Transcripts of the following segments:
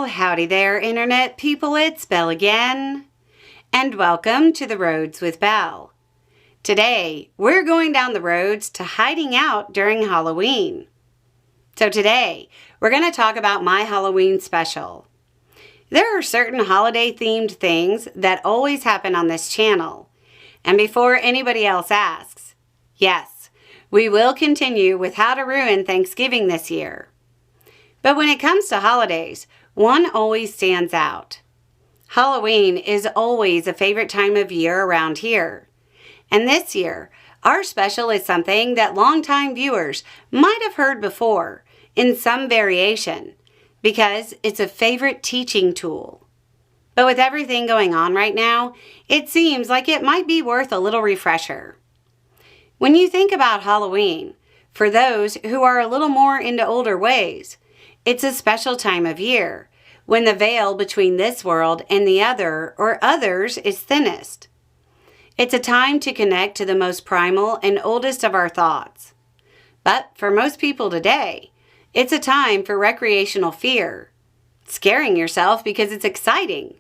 Well, howdy there, Internet people. It's Belle again. And welcome to The Roads with Belle. Today, we're going down the roads to hiding out during Halloween. So today, we're going to talk about my Halloween special. There are certain holiday-themed things that always happen on this channel. And before anybody else asks, yes, we will continue with How to Ruin Thanksgiving this year. But when it comes to holidays, one always stands out. Halloween is always a favorite time of year around here. And this year, our special is something that longtime viewers might have heard before in some variation, because it's a favorite teaching tool. But with everything going on right now, it seems like it might be worth a little refresher. When you think about Halloween, for those who are a little more into older ways, it's a special time of year when the veil between this world and the other or others is thinnest. It's a time to connect to the most primal and oldest of our thoughts. But for most people today, it's a time for recreational fear, scaring yourself because it's exciting.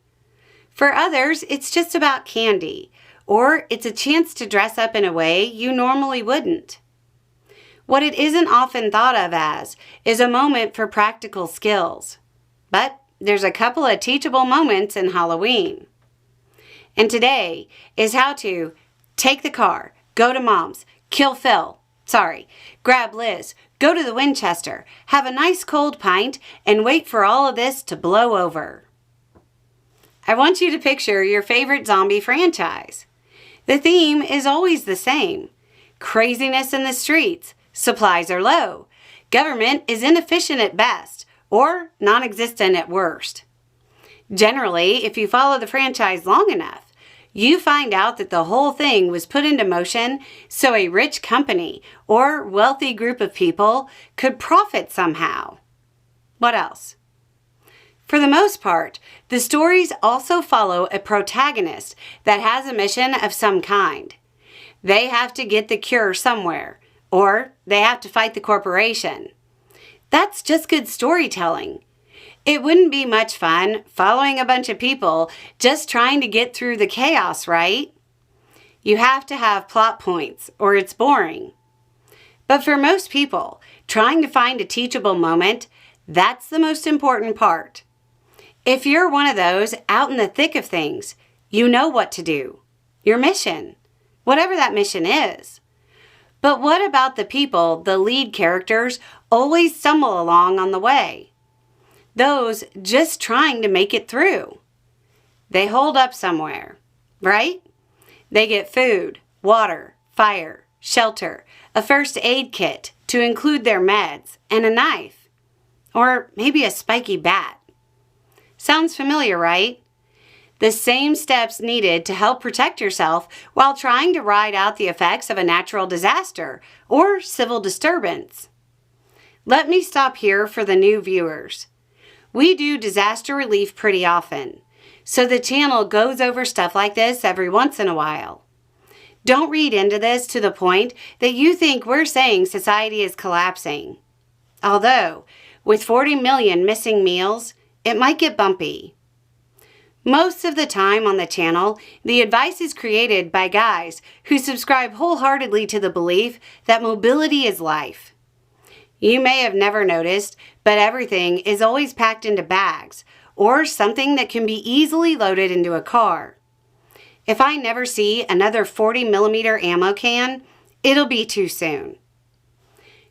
For others, it's just about candy, or it's a chance to dress up in a way you normally wouldn't. What it isn't often thought of as is a moment for practical skills. But there's a couple of teachable moments in Halloween. And today is how to take the car, go to Mom's, kill Phil, grab Liz, go to the Winchester, have a nice cold pint, and wait for all of this to blow over. I want you to picture your favorite zombie franchise. The theme is always the same: craziness in the streets. Supplies are low. Government is inefficient at best, or non-existent at worst. Generally, if you follow the franchise long enough, you find out that the whole thing was put into motion so a rich company or wealthy group of people could profit somehow. What else? For the most part, the stories also follow a protagonist that has a mission of some kind. They have to get the cure somewhere, or they have to fight the corporation. That's just good storytelling. It wouldn't be much fun following a bunch of people just trying to get through the chaos, right? You have to have plot points, or it's boring. But for most people, trying to find a teachable moment, that's the most important part. If you're one of those out in the thick of things, you know what to do. Your mission, whatever that mission is. But what about the people the lead characters always stumble along on the way? Those just trying to make it through. They hold up somewhere, right? They get food, water, fire, shelter, a first aid kit to include their meds, and a knife. Or maybe a spiky bat. Sounds familiar, right? The same steps needed to help protect yourself while trying to ride out the effects of a natural disaster or civil disturbance. Let me stop here for the new viewers. We do disaster relief pretty often, so the channel goes over stuff like this every once in a while. Don't read into this to the point that you think we're saying society is collapsing. Although, with 40 million missing meals, it might get bumpy. Most of the time on the channel, the advice is created by guys who subscribe wholeheartedly to the belief that mobility is life. You may have never noticed, but everything is always packed into bags or something that can be easily loaded into a car. If I never see another 40mm ammo can, it'll be too soon.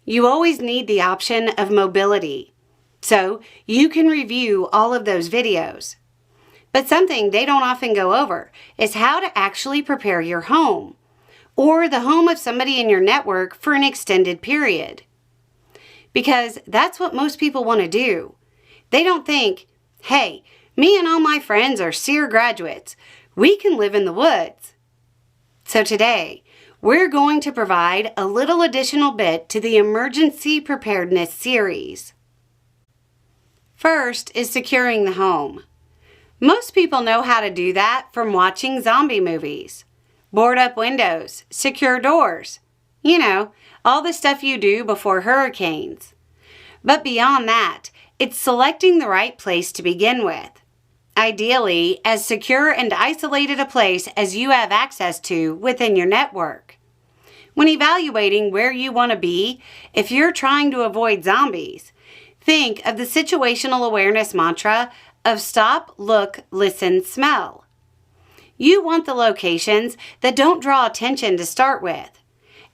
You always need the option of mobility, so you can review all of those videos. But something they don't often go over is how to actually prepare your home, or the home of somebody in your network for an extended period. Because that's what most people want to do. They don't think, hey, me and all my friends are SEER graduates. We can live in the woods. So today, we're going to provide a little additional bit to the Emergency Preparedness series. First is securing the home. Most people know how to do that from watching zombie movies. Board up windows, secure doors. You know, all the stuff you do before hurricanes. But beyond that, it's selecting the right place to begin with. Ideally, as secure and isolated a place as you have access to within your network. When evaluating where you want to be, if you're trying to avoid zombies, think of the situational awareness mantra of stop, look, listen, smell. You want the locations that don't draw attention to start with,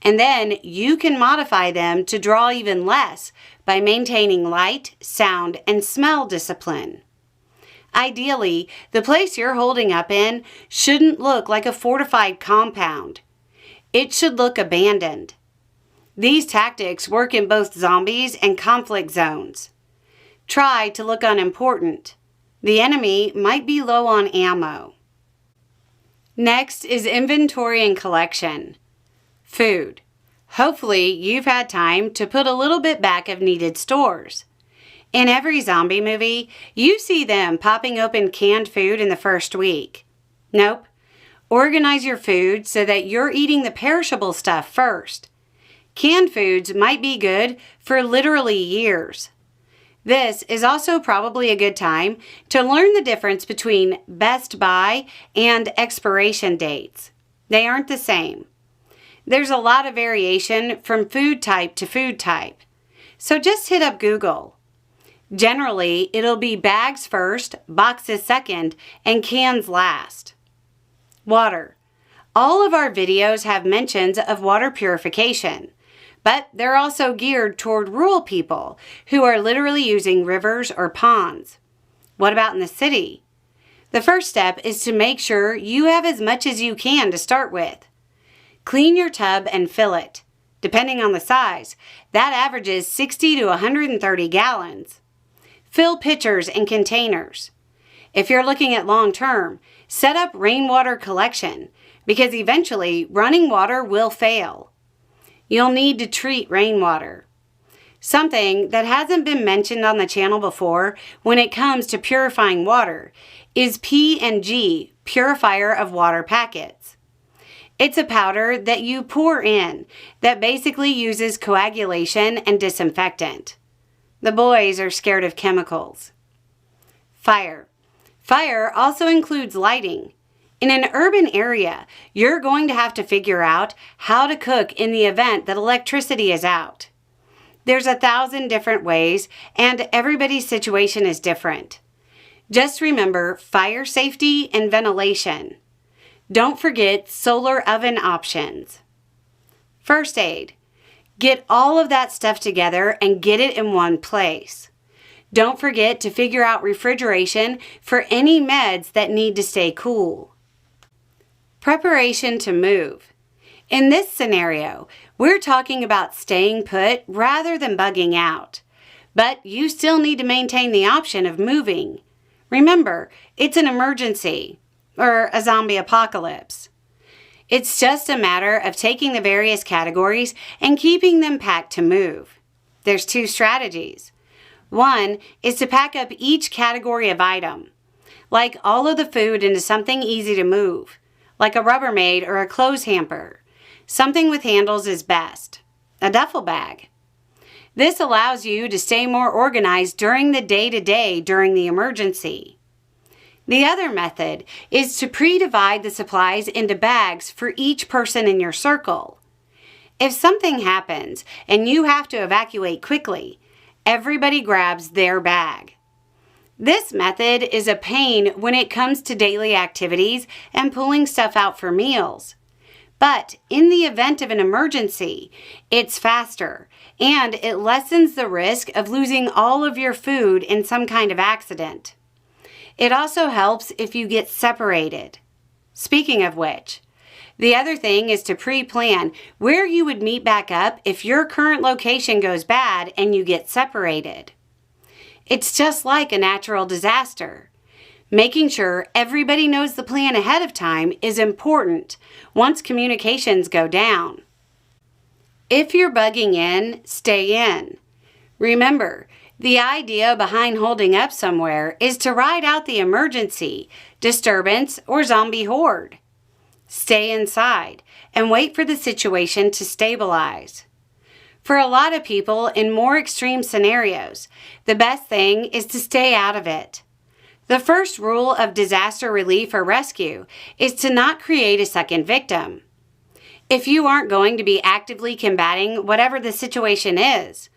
and then you can modify them to draw even less by maintaining light, sound, and smell discipline. Ideally, the place you're holding up in shouldn't look like a fortified compound. It should look abandoned. These tactics work in both zombies and conflict zones. Try to look unimportant. The enemy might be low on ammo. Next is inventory and collection. Food. Hopefully, you've had time to put a little bit back of needed stores. In every zombie movie, you see them popping open canned food in the first week. Nope. Organize your food so that you're eating the perishable stuff first. Canned foods might be good for literally years. This is also probably a good time to learn the difference between best by and expiration dates. They aren't the same. There's a lot of variation from food type to food type. So just hit up Google. Generally, it'll be bags first, boxes second, and cans last. Water. All of our videos have mentions of water purification, but they're also geared toward rural people who are literally using rivers or ponds. What about in the city? The first step is to make sure you have as much as you can to start with. Clean your tub and fill it. Depending on the size, that averages 60 to 130 gallons. Fill pitchers and containers. If you're looking at long term, set up rainwater collection because eventually running water will fail. You'll need to treat rainwater. Something that hasn't been mentioned on the channel before when it comes to purifying water is P&G, Purifier of Water Packets. It's a powder that you pour in that basically uses coagulation and disinfectant. The boys are scared of chemicals. Fire. Fire also includes lighting. In an urban area, you're going to have to figure out how to cook in the event that electricity is out. There's 1,000 different ways, and everybody's situation is different. Just remember fire safety and ventilation. Don't forget solar oven options. First aid. Get all of that stuff together and get it in one place. Don't forget to figure out refrigeration for any meds that need to stay cool. Preparation to move. In this scenario, we're talking about staying put rather than bugging out. But you still need to maintain the option of moving. Remember, it's an emergency, or a zombie apocalypse. It's just a matter of taking the various categories and keeping them packed to move. There's 2 strategies. One is to pack up each category of item, like all of the food into something easy to move, like a Rubbermaid or a clothes hamper. Something with handles is best. A duffel bag. This allows you to stay more organized during the day-to-day during the emergency. The other method is to pre-divide the supplies into bags for each person in your circle. If something happens and you have to evacuate quickly, everybody grabs their bag. This method is a pain when it comes to daily activities and pulling stuff out for meals. But in the event of an emergency, it's faster and it lessens the risk of losing all of your food in some kind of accident. It also helps if you get separated. Speaking of which, the other thing is to pre-plan where you would meet back up if your current location goes bad and you get separated. It's just like a natural disaster. Making sure everybody knows the plan ahead of time is important once communications go down. If you're bugging in, stay in. Remember, the idea behind holding up somewhere is to ride out the emergency, disturbance, or zombie horde. Stay inside and wait for the situation to stabilize. For a lot of people in more extreme scenarios, the best thing is to stay out of it. The first rule of disaster relief or rescue is to not create a second victim. If you aren't going to be actively combating whatever the situation is,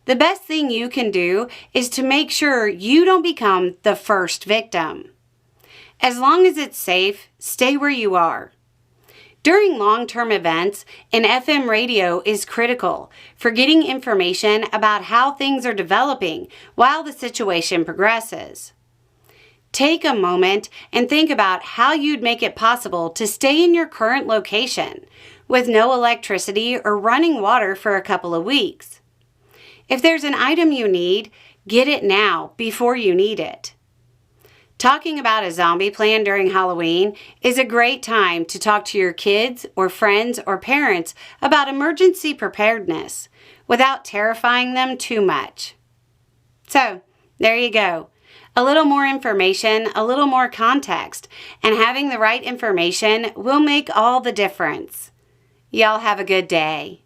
the best thing you can do is to make sure you don't become the first victim. As long as it's safe, stay where you are. During long-term events, an FM radio is critical for getting information about how things are developing while the situation progresses. Take a moment and think about how you'd make it possible to stay in your current location with no electricity or running water for a couple of weeks. If there's an item you need, get it now before you need it. Talking about a zombie plan during Halloween is a great time to talk to your kids or friends or parents about emergency preparedness without terrifying them too much. So, there you go. A little more information, a little more context, and having the right information will make all the difference. Y'all have a good day.